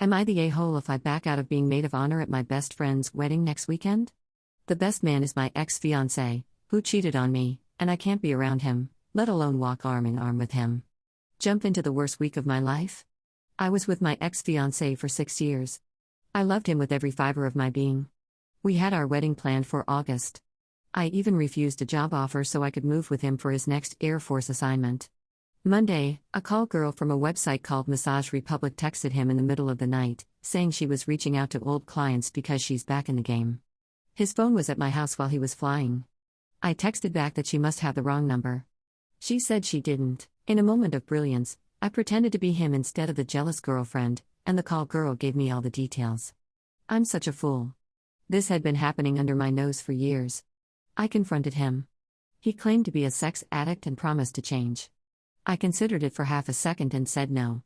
Am I the a-hole if I back out of being maid of honor at my best friend's wedding next weekend? The best man is my ex-fiancé, who cheated on me, and I can't be around him, let alone walk arm in arm with him. Jump into the worst week of my life? I was with my ex-fiancé for 6 years. I loved him with every fiber of my being. We had our wedding planned for August. I even refused a job offer so I could move with him for his next Air Force assignment. Monday, a call girl from a website called Massage Republic texted him in the middle of the night, saying she was reaching out to old clients because she's back in the game. His phone was at my house while he was flying. I texted back that she must have the wrong number. She said she didn't. In a moment of brilliance, I pretended to be him instead of the jealous girlfriend, and the call girl gave me all the details. I'm such a fool. This had been happening under my nose for years. I confronted him. He claimed to be a sex addict and promised to change. I considered it for half a second and said no.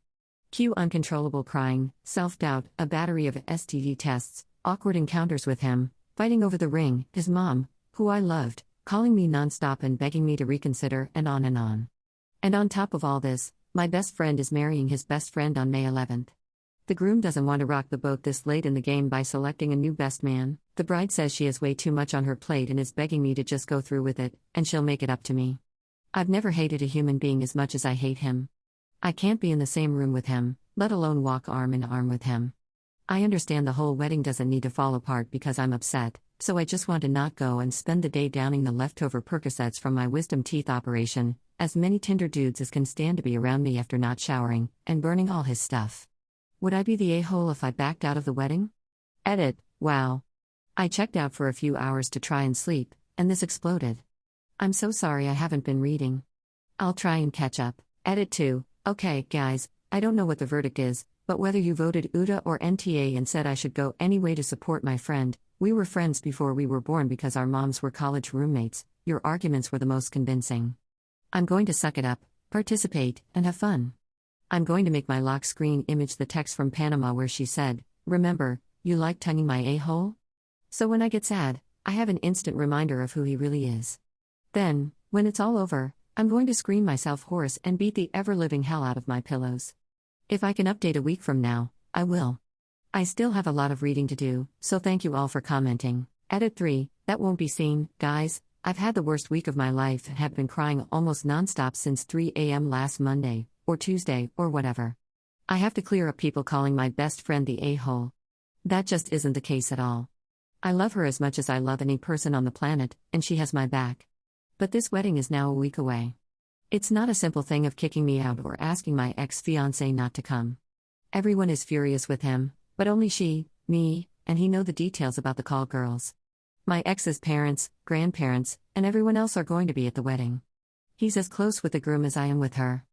Cue uncontrollable crying, self-doubt, a battery of STD tests, awkward encounters with him, fighting over the ring, his mom, who I loved, calling me nonstop and begging me to reconsider, and on and on. And on top of all this, my best friend is marrying his best friend on May 11th. The groom doesn't want to rock the boat this late in the game by selecting a new best man. The bride says she has way too much on her plate and is begging me to just go through with it, and she'll make it up to me. I've never hated a human being as much as I hate him. I can't be in the same room with him, let alone walk arm in arm with him. I understand the whole wedding doesn't need to fall apart because I'm upset, so I just want to not go and spend the day downing the leftover Percocets from my wisdom teeth operation, as many Tinder dudes as can stand to be around me after not showering, and burning all his stuff. Would I be the a-hole if I backed out of the wedding? Edit, wow. I checked out for a few hours to try and sleep, and this exploded. I'm so sorry I haven't been reading. I'll try and catch up. Edit 2. Okay, guys, I don't know what the verdict is, but whether you voted UTA or NTA and said I should go anyway to support my friend, we were friends before we were born because our moms were college roommates, your arguments were the most convincing. I'm going to suck it up, participate, and have fun. I'm going to make my lock screen image the text from Panama where she said, "Remember, you like tonguing my a-hole?" So when I get sad, I have an instant reminder of who he really is. Then, when it's all over, I'm going to scream myself hoarse and beat the ever-living hell out of my pillows. If I can update a week from now, I will. I still have a lot of reading to do, so thank you all for commenting. Edit 3, that won't be seen, guys. I've had the worst week of my life and have been crying almost nonstop since 3 a.m. last Monday, or Tuesday, or whatever. I have to clear up people calling my best friend the a-hole. That just isn't the case at all. I love her as much as I love any person on the planet, and she has my back. But this wedding is now a week away. It's not a simple thing of kicking me out or asking my ex-fiancé not to come. Everyone is furious with him, but only she, me, and he know the details about the call girls. My ex's parents, grandparents, and everyone else are going to be at the wedding. He's as close with the groom as I am with her.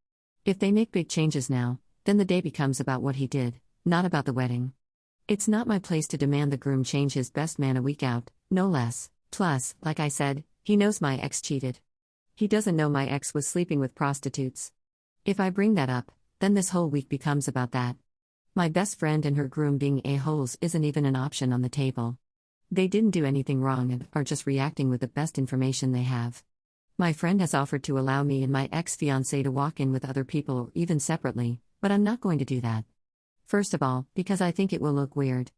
If they make big changes now, then the day becomes about what he did, not about the wedding. It's not my place to demand the groom change his best man a week out, no less. Plus, like I said, he knows my ex cheated. He doesn't know my ex was sleeping with prostitutes. If I bring that up, then this whole week becomes about that. My best friend and her groom being a-holes isn't even an option on the table. They didn't do anything wrong and are just reacting with the best information they have. My friend has offered to allow me and my ex-fiancé to walk in with other people or even separately, but I'm not going to do that. First of all, because I think it will look weird.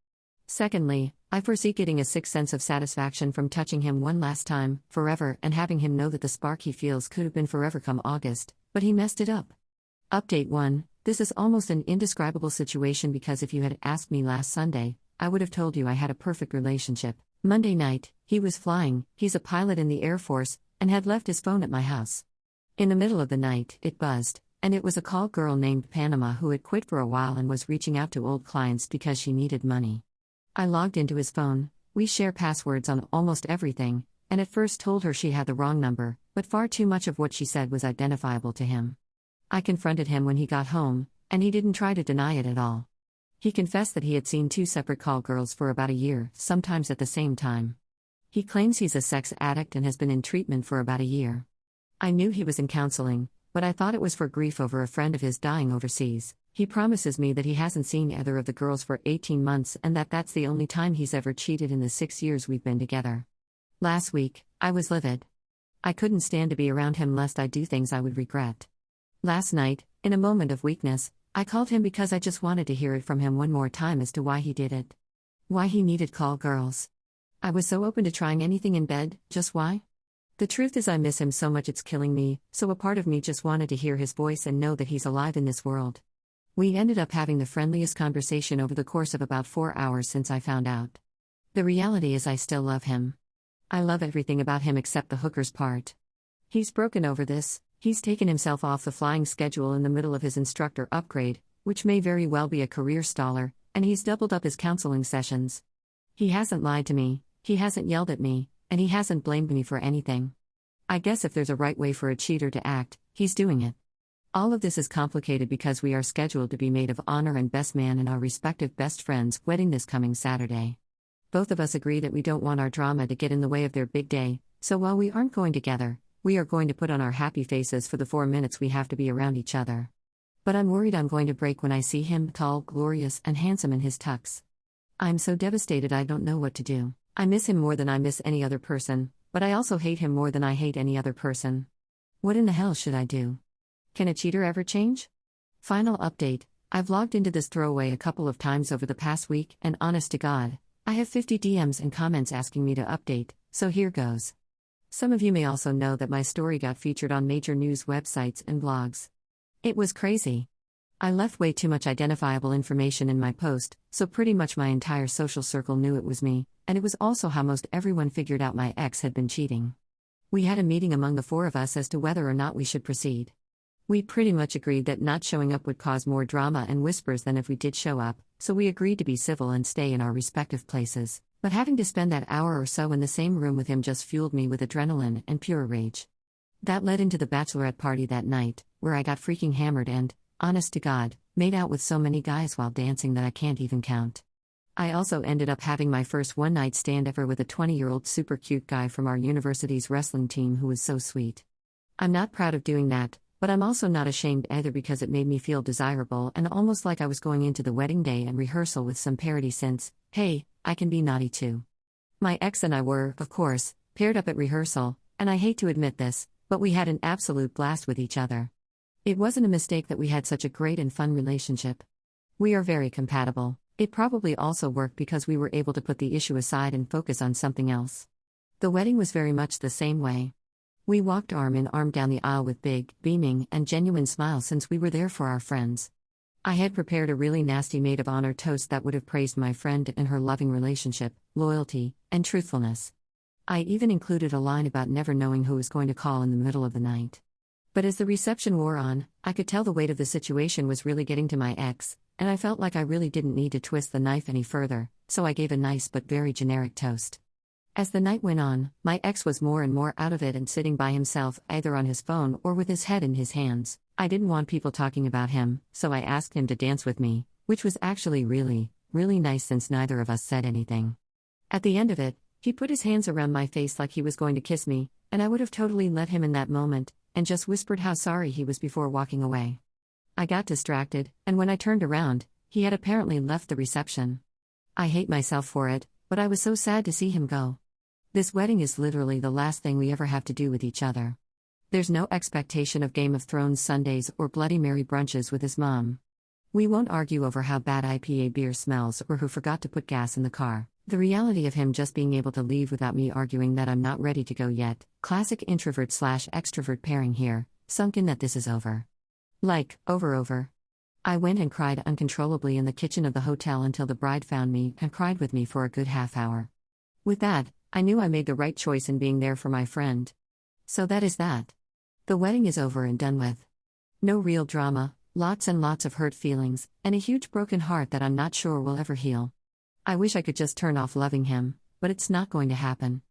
Secondly, I foresee getting a sick sense of satisfaction from touching him one last time, forever, and having him know that the spark he feels could have been forever come August, but he messed it up. Update 1. This is almost an indescribable situation because if you had asked me last Sunday, I would have told you I had a perfect relationship. Monday night, he was flying, he's a pilot in the Air Force, and had left his phone at my house. In the middle of the night, it buzzed, and it was a call girl named Panama who had quit for a while and was reaching out to old clients because she needed money. I logged into his phone, we share passwords on almost everything, and at first told her she had the wrong number, but far too much of what she said was identifiable to him. I confronted him when he got home, and he didn't try to deny it at all. He confessed that he had seen 2 separate call girls for about a year, sometimes at the same time. He claims he's a sex addict and has been in treatment for about a year. I knew he was in counseling, but I thought it was for grief over a friend of his dying overseas. He promises me that he hasn't seen either of the girls for 18 months and that that's the only time he's ever cheated in the 6 years we've been together. Last week, I was livid. I couldn't stand to be around him lest I do things I would regret. Last night, in a moment of weakness, I called him because I just wanted to hear it from him one more time as to why he did it. Why he needed call girls. I was so open to trying anything in bed, just why? The truth is I miss him so much it's killing me, so a part of me just wanted to hear his voice and know that he's alive in this world. We ended up having the friendliest conversation over the course of about 4 hours since I found out. The reality is I still love him. I love everything about him except the hookers part. He's broken over this, he's taken himself off the flying schedule in the middle of his instructor upgrade, which may very well be a career staller, and he's doubled up his counseling sessions. He hasn't lied to me, he hasn't yelled at me, and he hasn't blamed me for anything. I guess if there's a right way for a cheater to act, he's doing it. All of this is complicated because we are scheduled to be maid of honor and best man in our respective best friends' wedding this coming Saturday. Both of us agree that we don't want our drama to get in the way of their big day, so while we aren't going together, we are going to put on our happy faces for the 4 minutes we have to be around each other. But I'm worried I'm going to break when I see him tall, glorious, and handsome in his tux. I'm so devastated I don't know what to do. I miss him more than I miss any other person, but I also hate him more than I hate any other person. What in the hell should I do? Can a cheater ever change? Final update, I've logged into this throwaway a couple of times over the past week, and honest to God, I have 50 DMs and comments asking me to update, so here goes. Some of you may also know that my story got featured on major news websites and blogs. It was crazy. I left way too much identifiable information in my post, so pretty much my entire social circle knew it was me, and it was also how most everyone figured out my ex had been cheating. We had a meeting among the 4 of us as to whether or not we should proceed. We pretty much agreed that not showing up would cause more drama and whispers than if we did show up, so we agreed to be civil and stay in our respective places, but having to spend that hour or so in the same room with him just fueled me with adrenaline and pure rage. That led into the bachelorette party that night, where I got freaking hammered and, honest to God, made out with so many guys while dancing that I can't even count. I also ended up having my first one-night stand ever with a 20-year-old super cute guy from our university's wrestling team who was so sweet. I'm not proud of doing that, but I'm also not ashamed either because it made me feel desirable and almost like I was going into the wedding day and rehearsal with some parody since, hey, I can be naughty too. My ex and I were, of course, paired up at rehearsal, and I hate to admit this, but we had an absolute blast with each other. It wasn't a mistake that we had such a great and fun relationship. We are very compatible. It probably also worked because we were able to put the issue aside and focus on something else. The wedding was very much the same way. We walked arm in arm down the aisle with big, beaming, and genuine smiles since we were there for our friends. I had prepared a really nasty maid of honor toast that would have praised my friend and her loving relationship, loyalty, and truthfulness. I even included a line about never knowing who was going to call in the middle of the night. But as the reception wore on, I could tell the weight of the situation was really getting to my ex, and I felt like I really didn't need to twist the knife any further, so I gave a nice but very generic toast. As the night went on, my ex was more and more out of it and sitting by himself, either on his phone or with his head in his hands. I didn't want people talking about him, so I asked him to dance with me, which was actually really, really nice since neither of us said anything. At the end of it, he put his hands around my face like he was going to kiss me, and I would have totally let him in that moment, and just whispered how sorry he was before walking away. I got distracted, and when I turned around, he had apparently left the reception. I hate myself for it, but I was so sad to see him go. This wedding is literally the last thing we ever have to do with each other. There's no expectation of Game of Thrones Sundays or Bloody Mary brunches with his mom. We won't argue over how bad IPA beer smells or who forgot to put gas in the car. The reality of him just being able to leave without me arguing that I'm not ready to go yet, classic introvert/extrovert pairing here, sunk in that this is over. Like, over. I went and cried uncontrollably in the kitchen of the hotel until the bride found me and cried with me for a good half hour. With that, I knew I made the right choice in being there for my friend. So that is that. The wedding is over and done with. No real drama, lots and lots of hurt feelings, and a huge broken heart that I'm not sure will ever heal. I wish I could just turn off loving him, but it's not going to happen.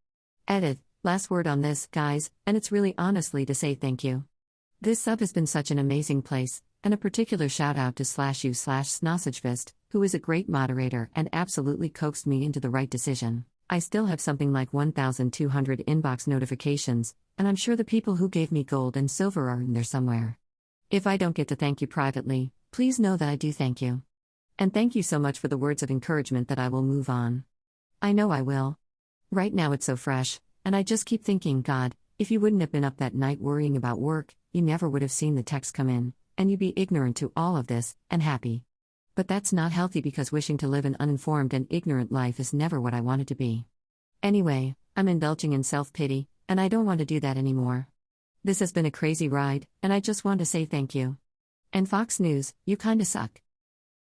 Edit, last word on this, guys, and it's really honestly to say thank you. This sub has been such an amazing place, and a particular shout out to /u/snossagefist, who is a great moderator and absolutely coaxed me into the right decision. I still have something like 1,200 inbox notifications, and I'm sure the people who gave me gold and silver are in there somewhere. If I don't get to thank you privately, please know that I do thank you. And thank you so much for the words of encouragement that I will move on. I know I will. Right now it's so fresh, and I just keep thinking, God, if you wouldn't have been up that night worrying about work, you never would have seen the text come in, and you be ignorant to all of this, and happy. But that's not healthy because wishing to live an uninformed and ignorant life is never what I wanted to be. Anyway, I'm indulging in self-pity, and I don't want to do that anymore. This has been a crazy ride, and I just want to say thank you. And Fox News, you kinda suck.